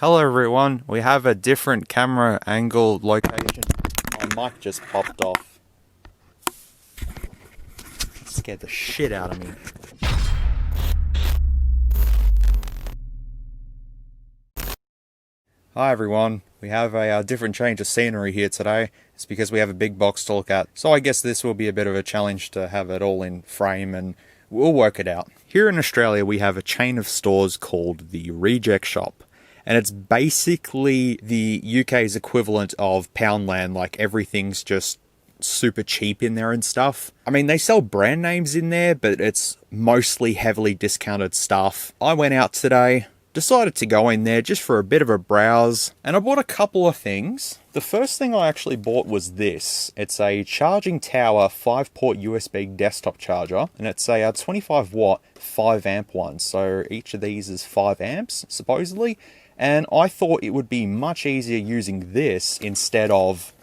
Hello everyone, we have a different camera angle location. My mic just popped off. It scared the shit out of me. Hi everyone, we have a different change of scenery here today. It's because we have a big box to look at. So I guess this will be a bit of a challenge to have it all in frame and we'll work it out. Here in Australia we have a chain of stores called the Reject Shop. And it's basically the UK's equivalent of Poundland, like everything's just super cheap in there and stuff. I mean, they sell brand names in there, but it's mostly heavily discounted stuff. I went out today, decided to go in there just for a bit of a browse, and I bought a couple of things. The first thing I actually bought was this. It's a charging tower 5-port USB desktop charger, and it's a 25 watt 5 amp one. So each of these is 5 amps, supposedly. And I thought it would be much easier using this instead of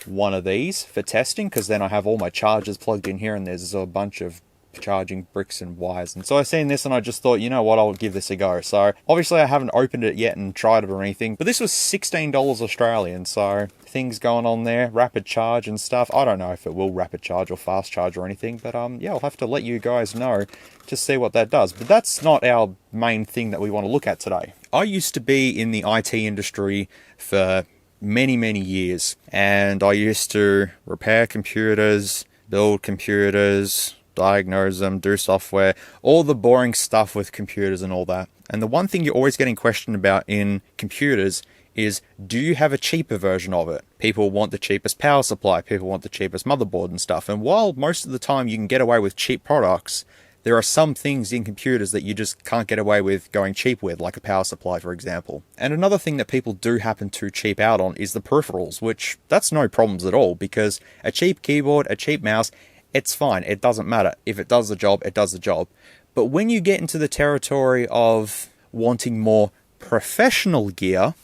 one of these for testing, because then I have all my chargers plugged in here and there's a bunch of charging bricks and wires. And so I seen this and I just thought, you know what, I'll give this a go. So obviously I haven't opened it yet and tried it or anything, but this was $16 Australian. So things going on there, rapid charge and stuff. I don't know if it will rapid charge or fast charge or anything, but yeah, I'll have to let you guys know to see what that does. But that's not our main thing that we want to look at today. I used to be in the IT industry for many years, and I used to repair computers, build computers, diagnose them, do software, all the boring stuff with computers and all that. And the one thing you're always getting questioned about in computers is, do you have a cheaper version of it? People want the cheapest power supply, people want the cheapest motherboard and stuff. And while most of the time you can get away with cheap products, there are some things in computers that you just can't get away with going cheap with, like a power supply, for example. And another thing that people do happen to cheap out on is the peripherals, which that's no problems at all, because a cheap keyboard, a cheap mouse, it's fine. It doesn't matter. If it does the job, it does the job. But when you get into the territory of wanting more professional gear,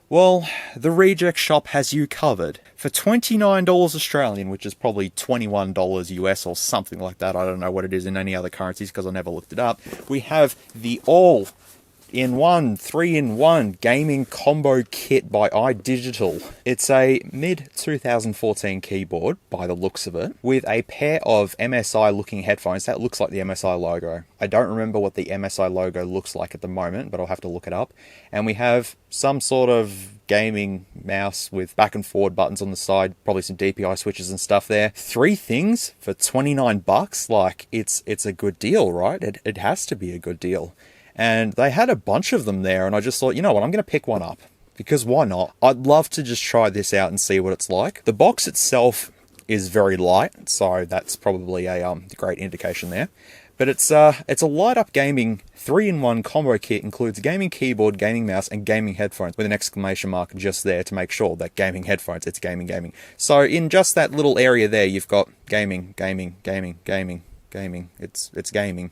well, the Reject Shop has you covered. For $29 Australian, which is probably $21 US or something like that, I don't know what it is in any other currencies because I never looked it up, we have the all-in-one, 3-in-1 gaming combo kit by iDigital. It's a mid-2014 keyboard, by the looks of it, with a pair of MSI-looking headphones. That looks like the MSI logo. I don't remember what the MSI logo looks like at the moment, but I'll have to look it up. And we have some sort of gaming mouse with back and forward buttons on the side, probably some DPI switches and stuff there. 3 things for 29 bucks, like it's a good deal, right? It has to be a good deal. And they had a bunch of them there, and I just thought, you know what, I'm going to pick one up. Because why not? I'd love to just try this out and see what it's like. The box itself is very light, so that's probably a great indication there. But it's a light-up gaming 3-in-1 combo kit. Includes gaming keyboard, gaming mouse, and gaming headphones, with an exclamation mark just there to make sure that gaming headphones, it's gaming. So in just that little area there, you've got gaming. It's gaming.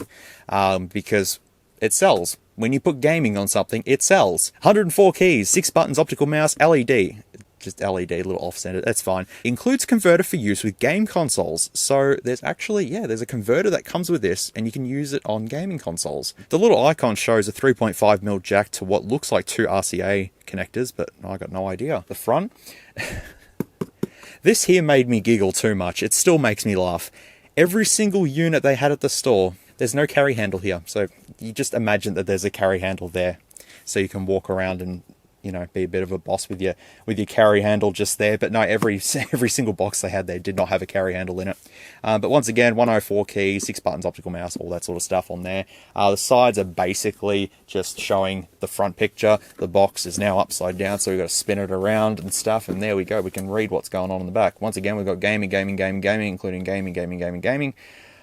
Because it sells. When you put gaming on something, it sells. 104 keys, 6 buttons, optical mouse, LED. Just LED, a little off-center, that's fine. Includes converter for use with game consoles. So there's actually, yeah, there's a converter that comes with this, and you can use it on gaming consoles. The little icon shows a 3.5mm jack to what looks like 2 RCA connectors, but I got no idea. The front. This here made me giggle too much. It still makes me laugh. Every single unit they had at the store, there's no carry handle here. So you just imagine that there's a carry handle there, so you can walk around and, you know, be a bit of a boss with your carry handle just there. But no, every single box they had there did not have a carry handle in it. But once again, 104 keys, 6 buttons, optical mouse, all that sort of stuff on there. The sides are basically just showing the front picture. The box is now upside down, so we've got to spin it around and stuff. And there we go. We can read what's going on in the back. Once again, we've got gaming, including gaming.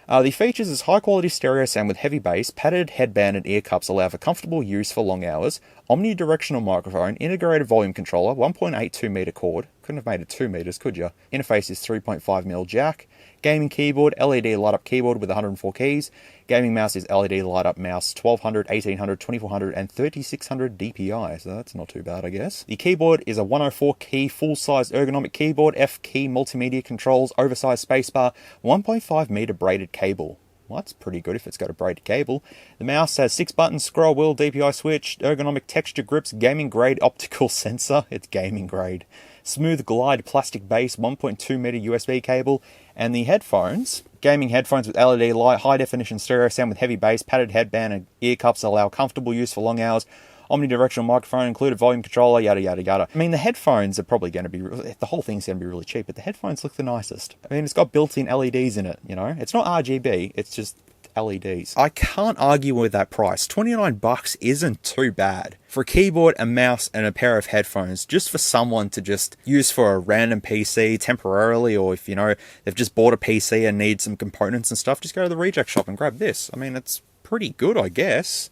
The features is high quality stereo sound with heavy bass, padded headband and ear cups allow for comfortable use for long hours, omnidirectional microphone, integrated volume controller, 1.82 meter cord, couldn't have made it 2 meters, could you? Interface is 3.5mm jack, gaming keyboard, LED light up keyboard with 104 keys, gaming mouse is LED light up mouse, 1200, 1800, 2400 and 3600 DPI, so that's not too bad, I guess. The keyboard is a 104 key full size ergonomic keyboard, F key multimedia controls, oversized spacebar, 1.5 meter braided cable. Well, that's pretty good if it's got a braided cable. The mouse has 6 buttons, scroll wheel, DPI switch, ergonomic texture grips, gaming grade optical sensor. It's gaming grade. Smooth glide plastic base, 1.2 meter USB cable. And the headphones, gaming headphones with LED light, high definition stereo sound with heavy bass, padded headband and ear cups allow comfortable use for long hours. Omnidirectional microphone, included volume controller, yada yada yada. I mean, the headphones are probably going to be, the whole thing's going to be really cheap, but the headphones look the nicest. I mean, it's got built-in LEDs in it, you know? It's not RGB, it's just LEDs. I can't argue with that price. 29 bucks isn't too bad. For a keyboard, a mouse, and a pair of headphones, just for someone to just use for a random PC temporarily, or if, you know, they've just bought a PC and need some components and stuff, just go to the reject shop and grab this. I mean, it's pretty good, I guess.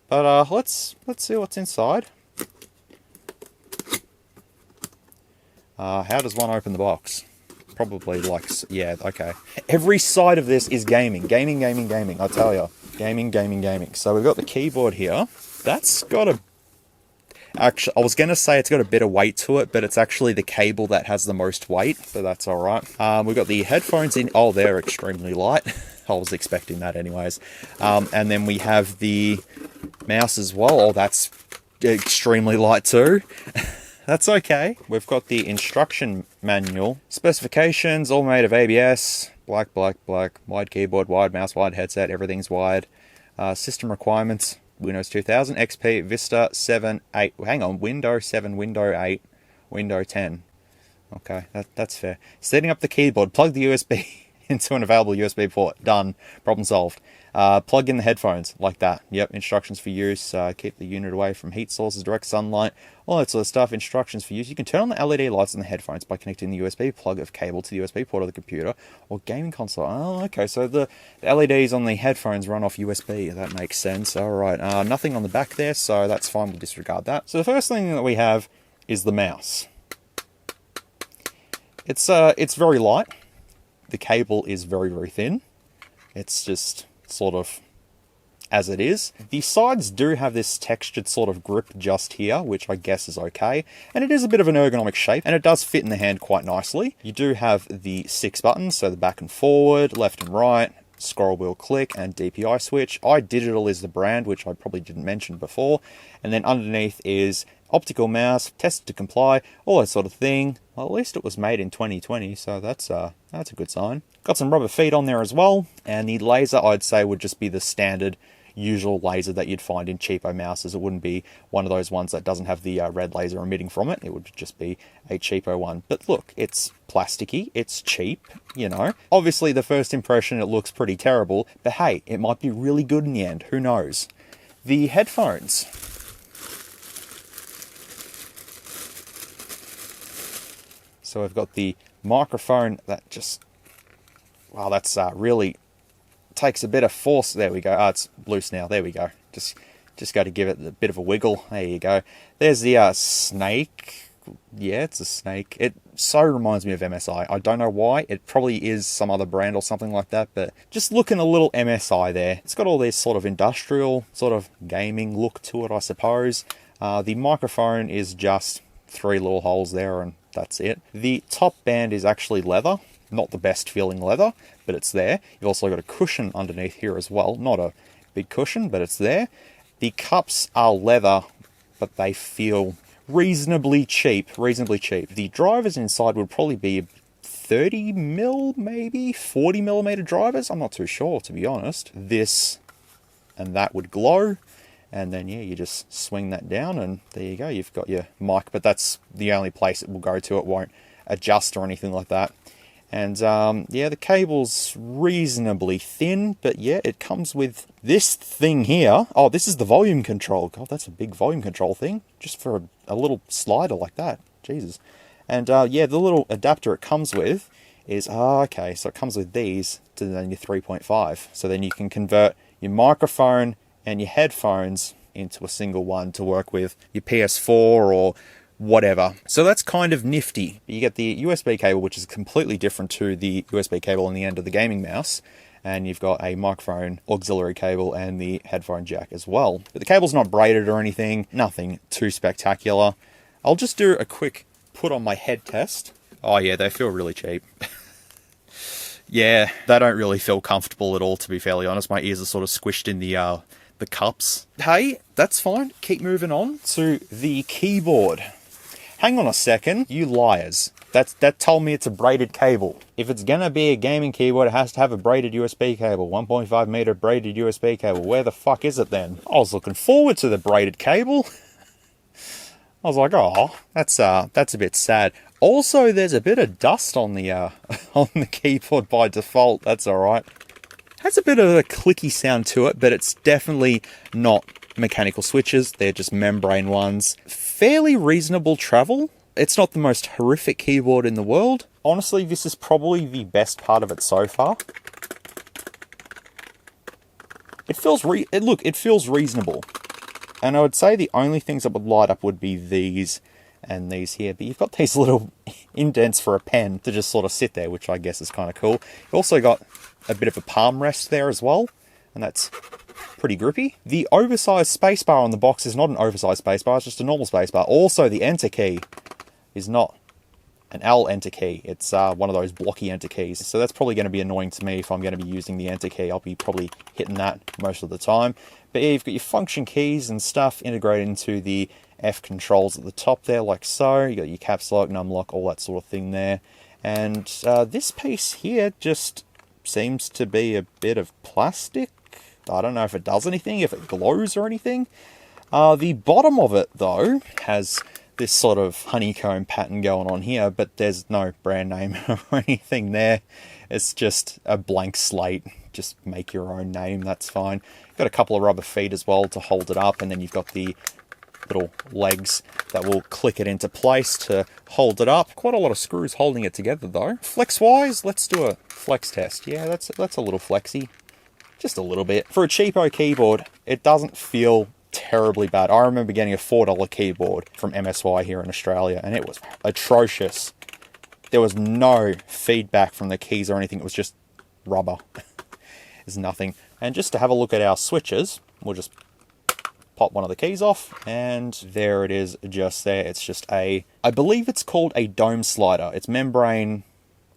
But let's see what's inside. How does one open the box? Probably like, yeah, okay. Every side of this is gaming. Gaming, gaming, gaming, I tell you. Gaming, gaming, gaming. So we've got the keyboard here. That's got a... Actually, I was going to say it's got a bit of weight to it, but it's actually the cable that has the most weight, but that's all right. We've got the headphones in. Oh, they're extremely light. I was expecting that anyways. And then we have the mouse as well. Oh, that's extremely light too. That's okay. We've got the instruction manual. Specifications, all made of ABS. Black, black, black. Wide keyboard, wide mouse, wide headset. Everything's wide. System requirements. Windows 2000, XP, Vista 7, 8. Hang on. Windows 7, Windows 8, Windows 10. Okay, that's fair. Setting up the keyboard. Plug the USB into an available USB port. Done. Problem solved. Plug in the headphones like that. Yep, instructions for use. Keep the unit away from heat sources, direct sunlight, all that sort of stuff. Instructions for use. You can turn on the LED lights in the headphones by connecting the USB plug of cable to the USB port of the computer or gaming console. Oh, okay, so the LEDs on the headphones run off USB. That makes sense. All right, nothing on the back there, so that's fine. We'll disregard that. So the first thing that we have is the mouse. It's very light. The cable is very, very thin. It's just sort of as it is. The sides do have this textured sort of grip just here, which I guess is okay. And it is a bit of an ergonomic shape, and it does fit in the hand quite nicely. You do have the 6 buttons, so the back and forward, left and right, scroll wheel click, and DPI switch. iDigital is the brand, which I probably didn't mention before. And then underneath is optical mouse, tested to comply, all that sort of thing. Well, at least it was made in 2020, so that's a good sign. Got some rubber feet on there as well, and the laser I'd say would just be the standard usual laser that you'd find in cheapo mouses. It wouldn't be one of those ones that doesn't have the red laser emitting from it. It would just be a cheapo one. But look, it's plasticky, it's cheap, you know. Obviously the first impression it looks pretty terrible, but hey, it might be really good in the end, who knows. The headphones. So we've got the microphone that just, wow, that's really takes a bit of force. There we go. Oh, it's loose now. There we go. Just got to give it a bit of a wiggle. There you go. There's the snake. Yeah, it's a snake. It so reminds me of MSI. I don't know why. It probably is some other brand or something like that, but just looking a little MSI there. It's got all this sort of industrial, sort of gaming look to it, I suppose. The microphone is just 3 little holes there, and that's it. The top band is actually leather. Not the best feeling leather, but it's there. You've also got a cushion underneath here as well. Not a big cushion, but it's there. The cups are leather, but they feel reasonably cheap. The drivers inside would probably be 30mm, maybe 40mm drivers. I'm not too sure, to be honest. This and that would glow. And then, yeah, you just swing that down and there you go. You've got your mic, but that's the only place it will go to. It won't adjust or anything like that. And, yeah, the cable's reasonably thin, but yeah, it comes with this thing here. Oh, this is the volume control. God, that's a big volume control thing, just for a little slider like that. Jesus. And, yeah, the little adapter it comes with is, okay, so it comes with these to then your 3.5. So then you can convert your microphone and your headphones into a single one to work with your PS4 or whatever. So that's kind of nifty. You get the USB cable, which is completely different to the USB cable on the end of the gaming mouse. And you've got a microphone auxiliary cable and the headphone jack as well. But the cable's not braided or anything. Nothing too spectacular. I'll just do a quick put on my head test. Oh yeah, they feel really cheap. Yeah, they don't really feel comfortable at all, to be fairly honest. My ears are sort of squished in the cups. Hey, that's fine. Keep moving on to the keyboard. Hang on a second, you liars. That told me it's a braided cable. If it's gonna be a gaming keyboard, it has to have a braided USB cable. 1.5 meter braided USB cable. Where the fuck is it then? I was looking forward to the braided cable. I was like, oh, that's a bit sad. Also, there's a bit of dust on the on the keyboard by default. That's all right. Has a bit of a clicky sound to it, but it's definitely not mechanical switches. They're just membrane ones. Fairly reasonable travel. It's not the most horrific keyboard in the world. Honestly, this is probably the best part of it so far. It feels it feels reasonable. And I would say the only things that would light up would be these and these here. But you've got these little indents for a pen to just sort of sit there, which I guess is kind of cool. You've also got a bit of a palm rest there as well, and that's pretty grippy. The oversized spacebar on the box is not an oversized spacebar, it's just a normal spacebar. Also, the enter key is not an L enter key. It's one of those blocky enter keys. So that's probably going to be annoying to me if I'm going to be using the enter key. I'll be probably hitting that most of the time. But yeah, you've got your function keys and stuff integrated into the F controls at the top there, like so. You got your caps lock, num lock, all that sort of thing there. And this piece here just seems to be a bit of plastic. I don't know if it does anything, if it glows or anything. The bottom of it, though, has this sort of honeycomb pattern going on here, but there's no brand name or anything there. It's just a blank slate. Just make your own name, that's fine. Got a couple of rubber feet as well to hold it up, and then you've got the little legs that will click it into place to hold it up. Quite a lot of screws holding it together though. Flex wise, let's do a flex test. Yeah, that's a little flexy. Just a little bit. For a cheapo keyboard, it doesn't feel terribly bad. I remember getting a $4 keyboard from MSY here in Australia, and it was atrocious. There was no feedback from the keys or anything. It was just rubber. There's nothing. And just to have a look at our switches, we'll just pop one of the keys off, and there it is, just there. It's just I believe it's called a dome slider. It's membrane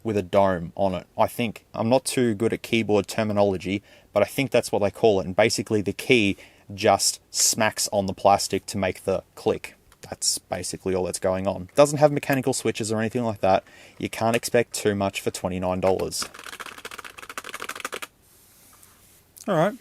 with a dome on it, I think. I'm not too good at keyboard terminology, but I think that's what they call it. And basically the key just smacks on the plastic to make the click. That's basically all that's going on. Doesn't have mechanical switches or anything like that. You can't expect too much for $29. Alright,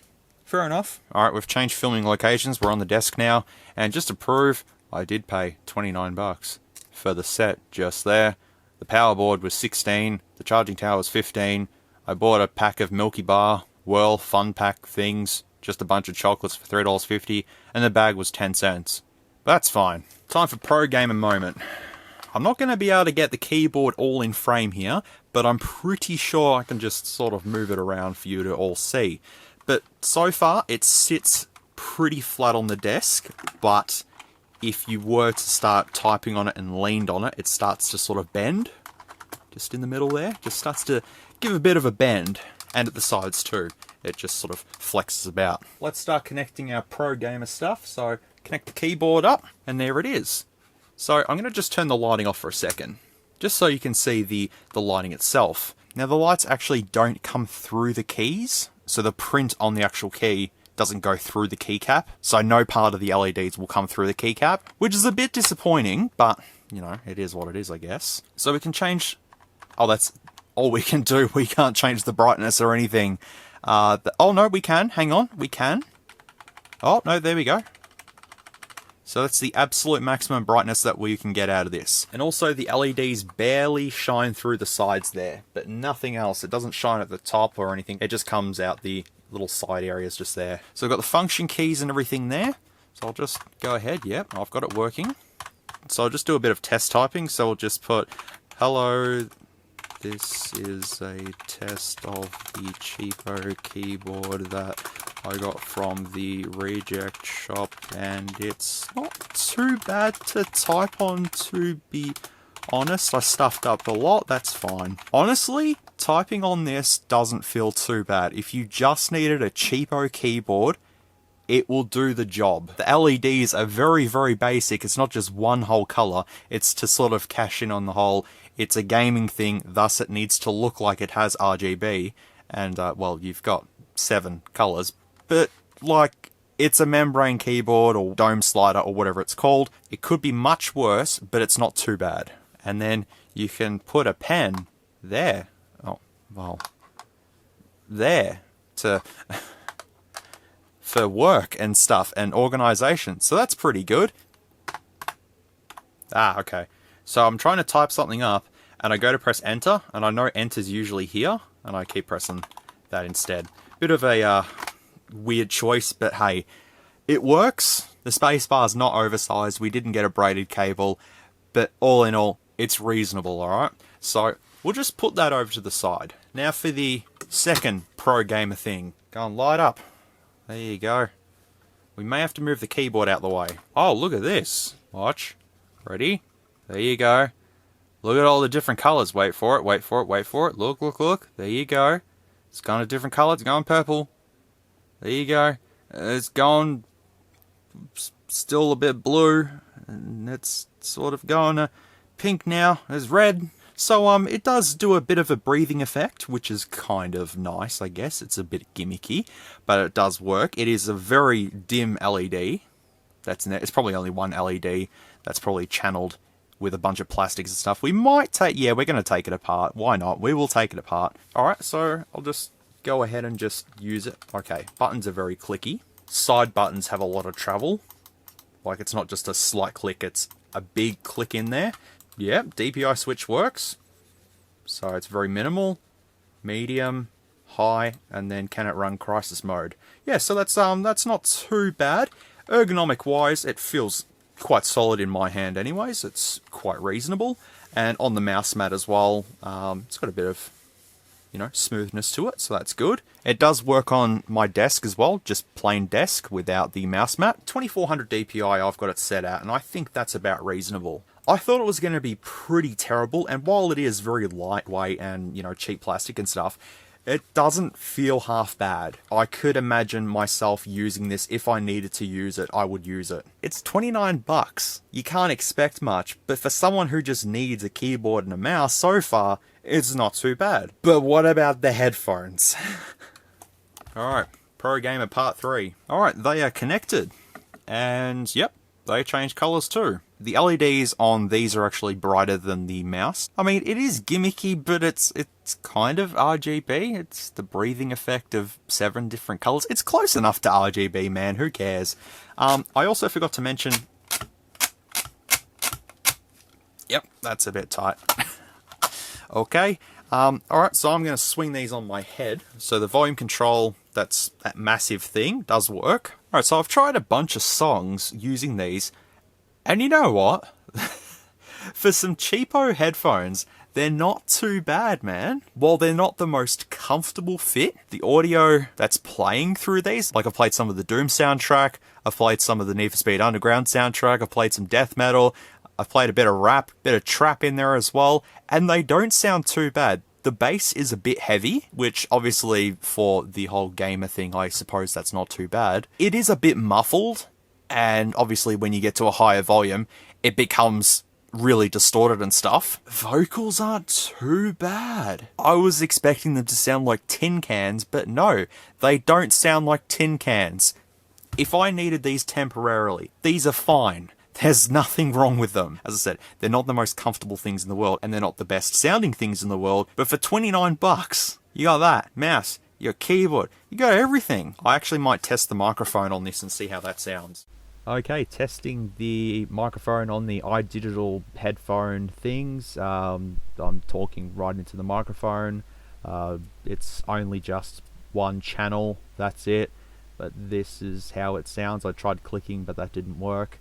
fair enough. Alright, we've changed filming locations. We're on the desk now. And just to prove, I did pay 29 bucks for the set just there. The power board was 16. The charging tower was 15. I bought a pack of Milky Bar Whirl Fun Pack things. Just a bunch of chocolates for $3.50. And the bag was 10 cents. That's fine. Time for pro gamer moment. I'm not going to be able to get the keyboard all in frame here, but I'm pretty sure I can just sort of move it around for you to all see. But so far, it sits pretty flat on the desk, but if you were to start typing on it and leaned on it, it starts to sort of bend. Just in the middle there. Just starts to give a bit of a bend. And at the sides too. It just sort of flexes about. Let's start connecting our pro gamer stuff. So connect the keyboard up, and there it is. So I'm going to just turn the lighting off for a second, just so you can see the lighting itself. Now the lights actually don't come through the keys, so the print on the actual key doesn't go through the keycap, so no part of the LEDs will come through the keycap, which is a bit disappointing, but, you know, it is what it is, I guess. So we can change... Oh, that's all we can do. We can't change the brightness or anything. Oh, no, we can. Hang on. We can. Oh, no, there we go. So that's the absolute maximum brightness that we can get out of this. And also the LEDs barely shine through the sides there, but nothing else. It doesn't shine at the top or anything. It just comes out the little side areas just there. So we've got the function keys and everything there. So I'll just go ahead. Yep, I've got it working. So I'll just do a bit of test typing. So I'll just put, hello, this is a test of the cheapo keyboard that I got from the reject shop, and it's not too bad to type on, to be honest. I stuffed up a lot, that's fine. Honestly, typing on this doesn't feel too bad. If you just needed a cheapo keyboard, it will do the job. The LEDs are very, very basic. It's not just one whole color. It's to sort of cash in on the whole. It's a gaming thing, thus it needs to look like it has RGB. And, well, you've got 7 colors. But, like, it's a membrane keyboard or dome slider or whatever it's called. It could be much worse, but it's not too bad. And then you can put a pen there. Oh, well, there to for work and stuff and organization. So that's pretty good. Ah, okay. So I'm trying to type something up and I go to press enter and I know enter's usually here and I keep pressing that instead. Bit of a weird choice, but hey, it works. The spacebar's not oversized. We didn't get a braided cable, but all in all, it's reasonable, alright? So we'll just put that over to the side. Now for the second pro gamer thing. Go and light up. There you go. We may have to move the keyboard out the way. Oh, look at this. Watch. Ready? There you go. Look at all the different colors. Wait for it, wait for it, wait for it. Look, look, look. There you go. It's gone a different color. It's going purple. There you go. It's gone still a bit blue. And it's sort of going pink now. There's red. So, it does do a bit of a breathing effect, which is kind of nice, I guess. It's a bit gimmicky, but it does work. It is a very dim LED. That's in there. It's probably only one LED. That's probably channeled with a bunch of plastics and stuff. We might take, yeah, we're going to take it apart. Why not? We will take it apart. Alright, so I'll just go ahead and just use it. Okay, buttons are very clicky. Side buttons have a lot of travel. Like, it's not just a slight click, it's a big click in there. Yeah, DPI switch works. So it's very minimal, medium, high, and then can it run crisis mode? Yeah, so that's not too bad. Ergonomic wise, it feels quite solid in my hand anyways. It's quite reasonable. And on the mouse mat as well, it's got a bit of, you know, smoothness to it, so that's good. It does work on my desk as well, just plain desk without the mouse mat. 2400 DPI I've got it set at, and I think that's about reasonable. I thought it was going to be pretty terrible, and while it is very lightweight and, you know, cheap plastic and stuff, it doesn't feel half bad. I could imagine myself using this. If I needed to use it, I would use it. It's 29 bucks. You can't expect much, but for someone who just needs a keyboard and a mouse, so far, it's not too bad. But what about the headphones? Alright, Pro Gamer Part 3. Alright, they are connected. And, yep, they change colours too. The LEDs on these are actually brighter than the mouse. I mean, it is gimmicky, but it's kind of RGB. It's the breathing effect of 7 different colours. It's close enough to RGB, man. Who cares? I also forgot to mention... Yep, that's a bit tight. Okay. Alright, so I'm going to swing these on my head. So the volume control, that massive thing, does work. Alright, so I've tried a bunch of songs using these. And you know what? For some cheapo headphones, they're not too bad, man. While they're not the most comfortable fit, the audio that's playing through these, like I've played some of the Doom soundtrack, I've played some of the Need for Speed Underground soundtrack, I've played some death metal, I've played a bit of rap, bit of trap in there as well, and they don't sound too bad. The bass is a bit heavy, which obviously for the whole gamer thing, I suppose that's not too bad. It is a bit muffled, and obviously when you get to a higher volume, it becomes really distorted and stuff. Vocals aren't too bad. I was expecting them to sound like tin cans, but no, they don't sound like tin cans. If I needed these temporarily, these are fine. There's nothing wrong with them. As I said, they're not the most comfortable things in the world, and they're not the best sounding things in the world, but for 29 bucks, you got that. Mouse, your keyboard, you got everything. I actually might test the microphone on this and see how that sounds. Okay, testing the microphone on the iDigital headphone things. I'm talking right into the microphone. It's only just one channel, that's it. But this is how it sounds. I tried clicking, but that didn't work.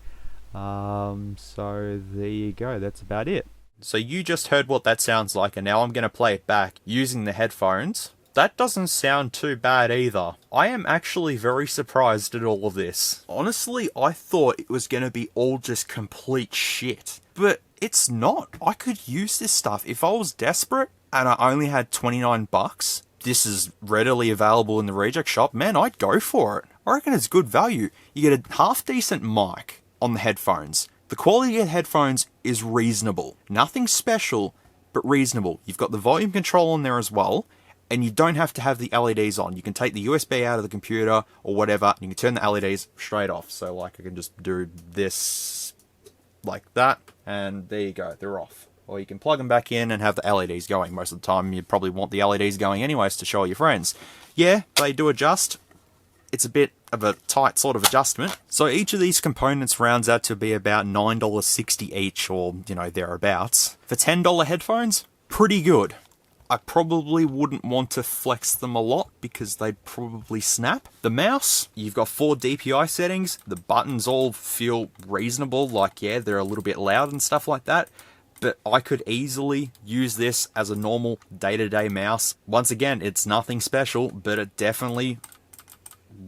So there you go, that's about it. So you just heard what that sounds like, and now I'm going to play it back using the headphones. That doesn't sound too bad either. I am actually very surprised at all of this. Honestly, I thought it was going to be all just complete shit. But it's not. I could use this stuff. If I was desperate and I only had 29 bucks, this is readily available in the reject shop, man, I'd go for it. I reckon it's good value. You get a half decent mic on the headphones. The quality of the headphones is reasonable. Nothing special, but reasonable. You've got the volume control on there as well, and you don't have to have the LEDs on. You can take the USB out of the computer or whatever, and you can turn the LEDs straight off. So like I can just do this like that, and there you go, they're off. Or you can plug them back in and have the LEDs going. Most of the time you probably want the LEDs going anyways to show all your friends. Yeah, they do adjust. It's a bit of a tight sort of adjustment. So each of these components rounds out to be about $9.60 each, or, you know, thereabouts. For $10 headphones, pretty good. I probably wouldn't want to flex them a lot because they'd probably snap. The mouse, you've got 4 DPI settings. The buttons all feel reasonable, like, yeah, they're a little bit loud and stuff like that. But I could easily use this as a normal day-to-day mouse. Once again, it's nothing special, but it definitely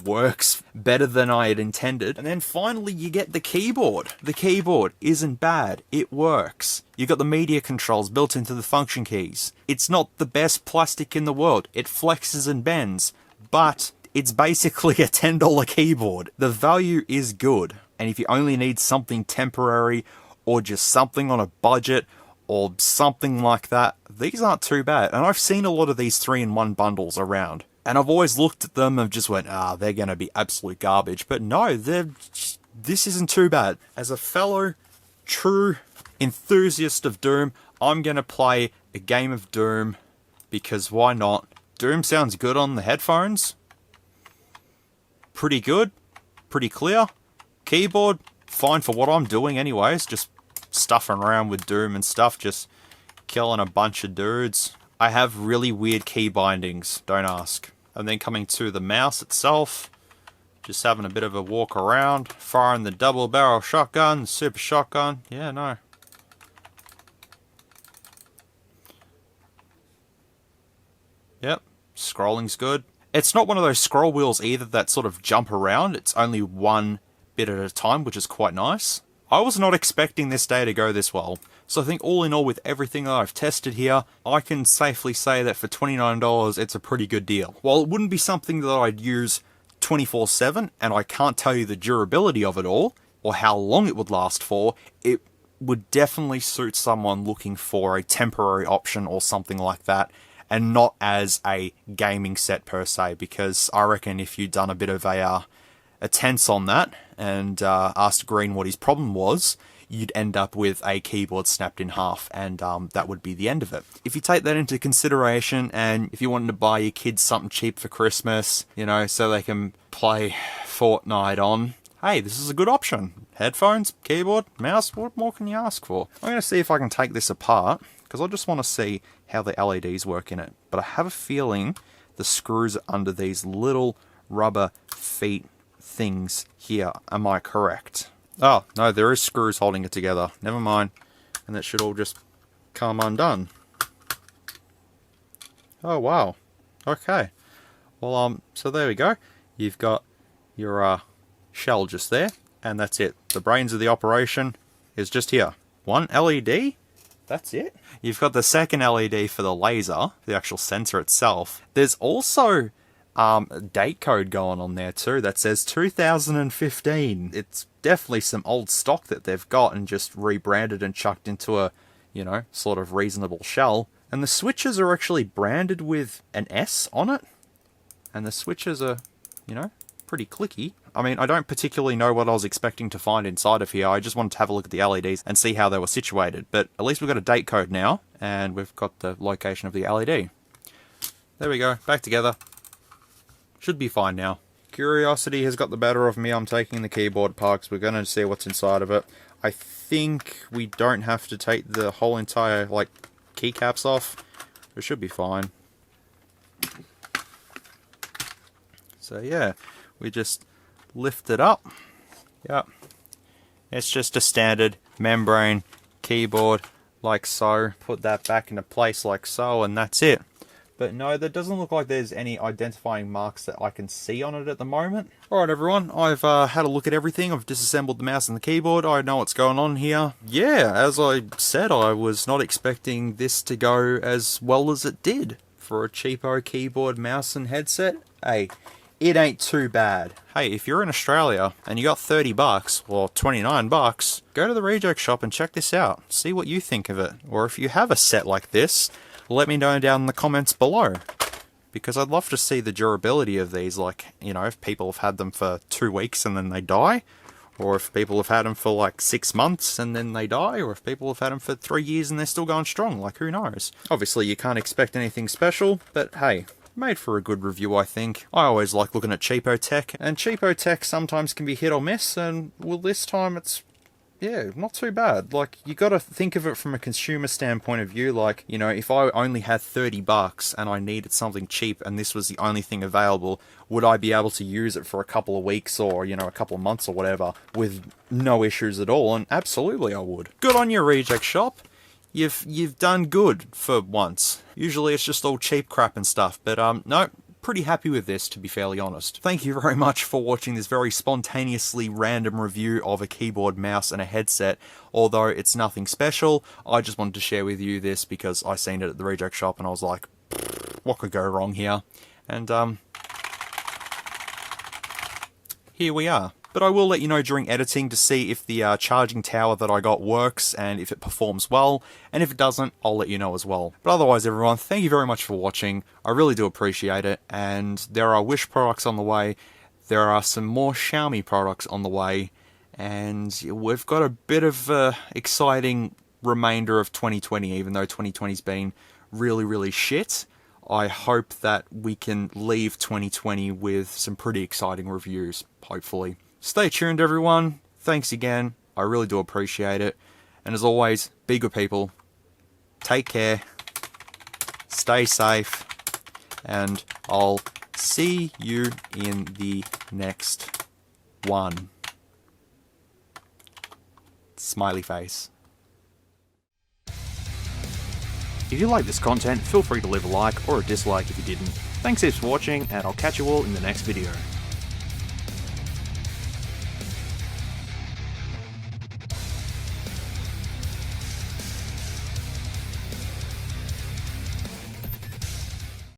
works better than I had intended. And then finally you get the keyboard. The keyboard isn't bad, it works. You got the media controls built into the function keys. It's not the best plastic in the world, it flexes and bends, but it's basically a $10 keyboard. The value is good, and if you only need something temporary or just something on a budget or something like that, these aren't too bad. And I've seen a lot of these 3-in-1 bundles around. And I've always looked at them and just went, they're going to be absolute garbage. But no, this isn't too bad. As a fellow true enthusiast of Doom, I'm going to play a game of Doom because why not? Doom sounds good on the headphones. Pretty good. Pretty clear. Keyboard, fine for what I'm doing anyways. Just stuffing around with Doom and stuff. Just killing a bunch of dudes. I have really weird key bindings, don't ask. And then coming to the mouse itself, just having a bit of a walk around, firing the double barrel shotgun, super shotgun, yeah, no. Yep, scrolling's good. It's not one of those scroll wheels either that sort of jump around, it's only one bit at a time, which is quite nice. I was not expecting this day to go this well. So I think all in all, with everything that I've tested here, I can safely say that for $29, it's a pretty good deal. While it wouldn't be something that I'd use 24/7, and I can't tell you the durability of it all, or how long it would last for, it would definitely suit someone looking for a temporary option or something like that, and not as a gaming set per se, because I reckon if you'd done a bit of a tense on that, and asked Green what his problem was, you'd end up with a keyboard snapped in half, and that would be the end of it. If you take that into consideration, and if you wanted to buy your kids something cheap for Christmas, you know, so they can play Fortnite on, hey, this is a good option. Headphones, keyboard, mouse, what more can you ask for? I'm going to see if I can take this apart, because I just want to see how the LEDs work in it. But I have a feeling the screws are under these little rubber feet things here. Am I correct? Oh, no, there is screws holding it together. Never mind. And that should all just come undone. Oh, wow. Okay. Well, so there we go. You've got your shell just there, and that's it. The brains of the operation is just here. One LED, that's it. You've got the second LED for the laser, the actual sensor itself. There's also a date code going on there too that says 2015. It's definitely some old stock that they've got and just rebranded and chucked into a, you know, sort of reasonable shell. And the switches are actually branded with an S on it. And the switches are, you know, pretty clicky. I mean, I don't particularly know what I was expecting to find inside of here. I just wanted to have a look at the LEDs and see how they were situated. But at least we've got a date code now, and we've got the location of the LED. There we go, back together. Should be fine now. Curiosity has got the better of me. I'm taking the keyboard apart because we're going to see what's inside of it. I think we don't have to take the whole entire, like, keycaps off. It should be fine. So yeah, we just lift it up. Yep. It's just a standard membrane keyboard, like so. Put that back into place like so, and that's it. But no, there doesn't look like there's any identifying marks that I can see on it at the moment. Alright everyone, I've had a look at everything. I've disassembled the mouse and the keyboard. I know what's going on here. Yeah, as I said, I was not expecting this to go as well as it did. For a cheapo keyboard, mouse and headset, hey, it ain't too bad. Hey, if you're in Australia and you got 30 bucks or 29 bucks, go to the Reject Shop and check this out. See what you think of it. Or if you have a set like this, let me know down in the comments below. Because I'd love to see the durability of these, like, you know, if people have had them for 2 weeks and then they die, or if people have had them for like 6 months and then they die, or if people have had them for 3 years and they're still going strong, like, who knows? Obviously you can't expect anything special, but hey, made for a good review, I think. I always like looking at cheapo tech, and cheapo tech sometimes can be hit or miss, and well, this time it's, yeah, not too bad. Like, you gotta think of it from a consumer standpoint of view, like, you know, if I only had 30 bucks and I needed something cheap and this was the only thing available, would I be able to use it for a couple of weeks or, you know, a couple of months or whatever with no issues at all? And absolutely I would. Good on your Reject Shop. You've done good for once. Usually it's just all cheap crap and stuff, but no, pretty happy with this, to be fairly honest. Thank you very much for watching this very spontaneously random review of a keyboard, mouse, and a headset. Although it's nothing special, I just wanted to share with you this because I seen it at the Reject Shop and I was like, what could go wrong here? And here we are. But I will let you know during editing to see if the charging tower that I got works and if it performs well, and if it doesn't, I'll let you know as well. But otherwise, everyone, thank you very much for watching. I really do appreciate it, and there are Wish products on the way. There are some more Xiaomi products on the way, and we've got a bit of exciting remainder of 2020, even though 2020's been really, really shit. I hope that we can leave 2020 with some pretty exciting reviews, hopefully. Stay tuned, everyone. Thanks again. I really do appreciate it. And as always, be good people. Take care. Stay safe. And I'll see you in the next one. Smiley face. If you like this content, feel free to leave a like or a dislike if you didn't. Thanks heaps for watching, and I'll catch you all in the next video.